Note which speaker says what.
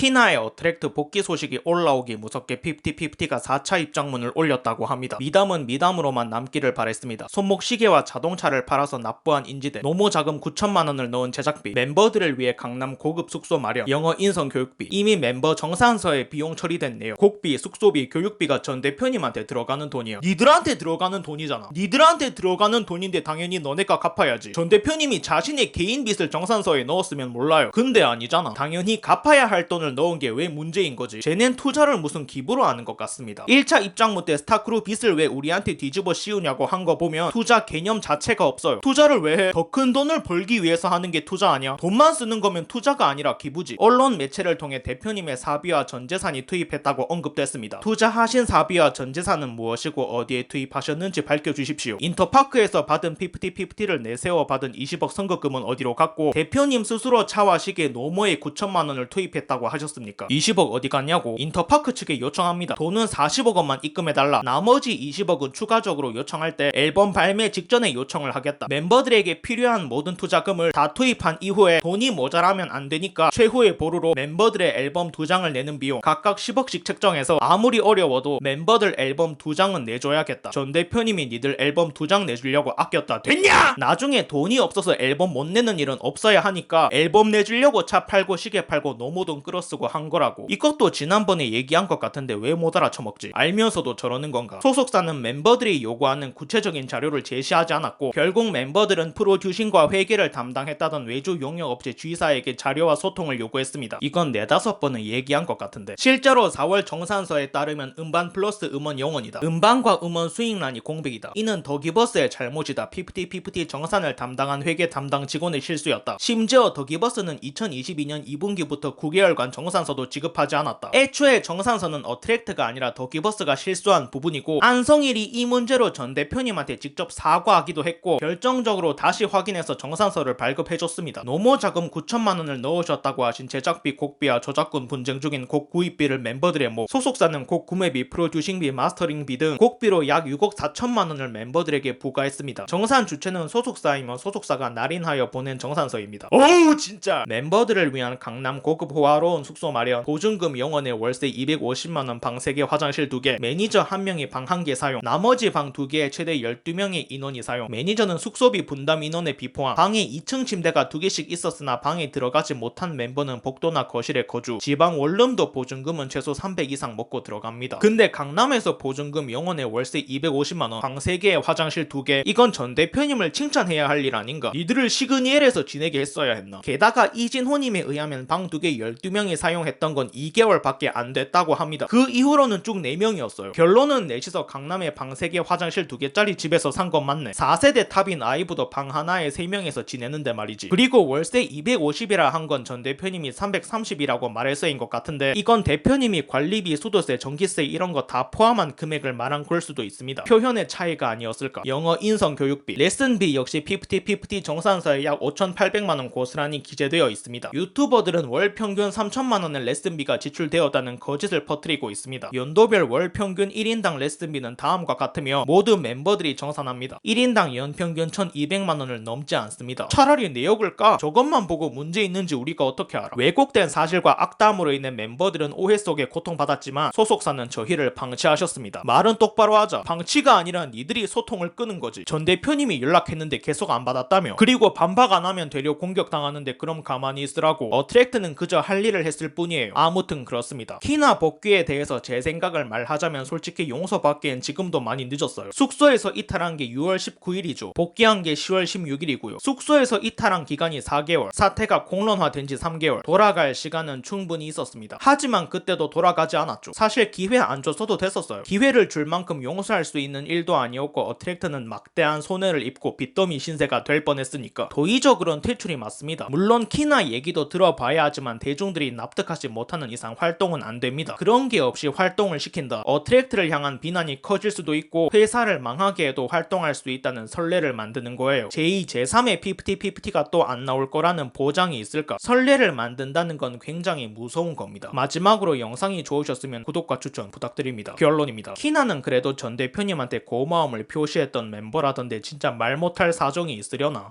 Speaker 1: 키나의 어트랙트 복귀 소식이 올라오기 무섭게 50/50가 4차 입장문을 올렸다고 합니다. 미담은 미담으로만 남기를 바랬습니다. 손목 시계와 자동차를 팔아서 납부한 인지대, 노모 자금 9천만 원을 넣은 제작비, 멤버들을 위해 강남 고급 숙소 마련, 영어 인성 교육비, 이미 멤버 정산서에 비용 처리됐네요. 곡비, 숙소비, 교육비가 전 대표님한테 들어가는 돈이야. 니들한테 들어가는 돈이잖아. 니들한테 들어가는 돈인데 당연히 너네가 갚아야지. 전 대표님이 자신의 개인 빚을 정산서에 넣었으면 몰라요. 근데 아니잖아. 당연히 갚아야 할 돈을 넣은 게 왜 문제인 거지. 쟤넨 투자를 무슨 기부로 하는 것 같습니다. 1차 입장문 때 스타크루 빚을 왜 우리한테 뒤집어 씌우냐고 한 거 보면 투자 개념 자체가 없어요. 투자를 왜 해? 더 큰 돈을 벌기 위해서 하는 게 투자 아니야? 돈만 쓰는 거면 투자가 아니라 기부지. 언론 매체를 통해 대표님의 사비와 전재산이 투입했다고 언급됐습니다. 투자하신 사비와 전재산은 무엇이고 어디에 투입하셨는지 밝혀주십시오. 인터파크에서 받은 50/50를 내세워 받은 20억 선거금은 어디로 갔고 대표님 스스로 차와 시계 노모에 9천만 원을 투입했다고 하셨습니까? 20억 어디 갔냐고 인터파크 측에 요청합니다. 돈은 40억 원만 입금해달라. 나머지 20억은 추가적으로 요청할 때 앨범 발매 직전에 요청을 하겠다. 멤버들에게 필요한 모든 투자금을 다 투입한 이후에 돈이 모자라면 안 되니까 최후의 보루로 멤버들의 앨범 2장을 내는 비용 각각 10억씩 책정해서 아무리 어려워도 멤버들 앨범 2장은 내줘야겠다. 전 대표님이 니들 앨범 2장 내주려고 아꼈다. 됐냐? 나중에 돈이 없어서 앨범 못 내는 일은 없어야 하니까 앨범 내주려고 차 팔고 시계 팔고 노모 돈 끌어쓰고 한 거라고. 이것도 지난번에 얘기한 것 같은데 왜 못 알아쳐먹지? 알면서도 저러는 건가? 소속사는 멤버들이 요구하는 구체적인 자료를 제시하지 않았고 결국 멤버들은 프로듀싱과 회계를 담당했다던 외주 용역업체 G사에게 자료와 소통을 요구했습니다. 이건 4-5번은 얘기한 것 같은데 실제로 4월 정산서에 따르면 음반 플러스 음원 영원이다. 음반과 음원 수익란이 공백이다. 이는 더기버스의 잘못이다. 50/50 정산을 담당한 회계 담당 직원의 실수였다. 심지어 더기버스는 2022년 2분기부터 9개월간 정산서도 지급하지 않았다. 애초에 정산서는 어트랙트가 아니라 더기버스가 실수한 부분이고 안성일이 이 문제로 전 대표님한테 직접 사과하기도 했고 결정적으로 다시 확인해서 정산서를 발급해줬습니다. 노모 자금 9천만 원을 넣으셨다고 하신 제작비, 곡비와 저작권 분쟁 중인 곡 구입비를 멤버들의 소속사는 곡 구매비, 프로듀싱비, 마스터링비 등 곡비로 약 6억 4천만 원을 멤버들에게 부과했습니다. 정산 주체는 소속사이며 소속사가 날인하여 보낸 정산서입니다. 어우 진짜! 멤버들을 위한 강남 고급 호화로운 숙소 마련, 보증금 영원의 월세 250만 원 방 3개, 화장실 2개, 매니저 1명이 방 1개 사용, 나머지 방 2개에 최대 12명의 인원이 사용, 매니저는 숙소비 분담 인원의 비포함, 방에 2층 침대가 2개씩 있었으나 방에 들어가지 못한 멤버는 복도나 거실에 거주, 지방 원룸도 보증금은 최소 300 이상 먹고 들어갑니다. 근데 강남에서 보증금 영원의 월세 250만 원, 방 3개에 화장실 2개, 이건 전 대표님을 칭찬해야 할 일 아닌가? 니들을 시그니엘에서 지내게 했어야 했나? 게다가 이진호님에 의하면 방 2개 12명이 사용했던 건 2개월밖에 안 됐다고 합니다. 그 이후로는 쭉 4명이었어요. 결론은 넷이서 강남에 방 3개, 화장실 2개짜리 집에서 산 건 맞네. 4세대 탑인 아이브도 방 하나에 3명에서 지내는데 말이지. 그리고 월세 250이라 한 건 전 대표님이 330이라고 말해서인 것 같은데 이건 대표님이 관리비, 수도세, 전기세 이런 거 다 포함한 금액을 말한 걸 수도 있습니다. 표현의 차이가 아니었을까? 영어 인성 교육비, 레슨비 역시 50/50 정산서에 약 5,800만 원 고스란히 기재되어 있습니다. 유튜버들은 월 평균 3천만 원의 레슨비가 지출되었다는 거짓을 퍼뜨리고 있습니다. 연도별 월 평균 1인당 레슨비는 다음과 같으며 모두 멤버들이 정산합니다. 1인당 연평균 1,200만 원을 넘지 않습니다. 차라리 내역을 까! 저것만 보고 문제 있는지 우리가 어떻게 알아? 왜곡된 사실과 악담으로 인해 멤버들은 오해 속에 고통받았지만 소속사는 저희를 방치하셨습니다. 말은 똑바로 하자. 방치가 아니라 니들이 소통을 끄는 거지. 전 대표님이 연락했는데 계속 안 받았다며. 그리고 반박 안 하면 되려 공격당하는데 그럼 가만히 있으라고. 어트랙트는 그저 할 일을 했을 뿐이에요. 아무튼 그렇습니다. 키나 복귀에 대해서 제 생각을 말하자면 솔직히 용서받기엔 지금도 많이 늦었어요. 숙소에서 이탈한 게 6월 19일이죠. 복귀한 게 10월 16일이고요. 숙소에서 이탈한 기간이 4개월, 사태가 공론화된 지 3개월, 돌아갈 시간은 충분히 있었습니다. 하지만 그때도 돌아가지 않았죠. 사실 기회 안 줬어도 됐었어요. 기회를 줄 만큼 용서할 수 있는 일도 아니었고 어트랙트는 막대한 손해를 입고 빚더미 신세가 될 뻔했으니까 도의적으로는 퇴출이 맞습니다. 물론 키나 얘기도 들어봐야 하지만 대중들이 납득하지 못하는 이상 활동은 안 됩니다. 그런 게 없이 활동을 시킨다. 어트랙트를 향한 비난이 커질 수도 있고 회사를 망하게 해도 활동할 수 있다는 선례를 만드는 거예요. 제2, 제3의 50/50가 또 안 나올 거라는 보장이 있을까? 선례를 만든다는 건 굉장히 무서운 겁니다. 마지막으로 영상이 좋으셨으면 구독과 추천 부탁드립니다. 결론입니다. 키나는 그래도 전 대표님한테 고마움을 표시했던 멤버라던데 진짜 말 못할 사정이 있으려나?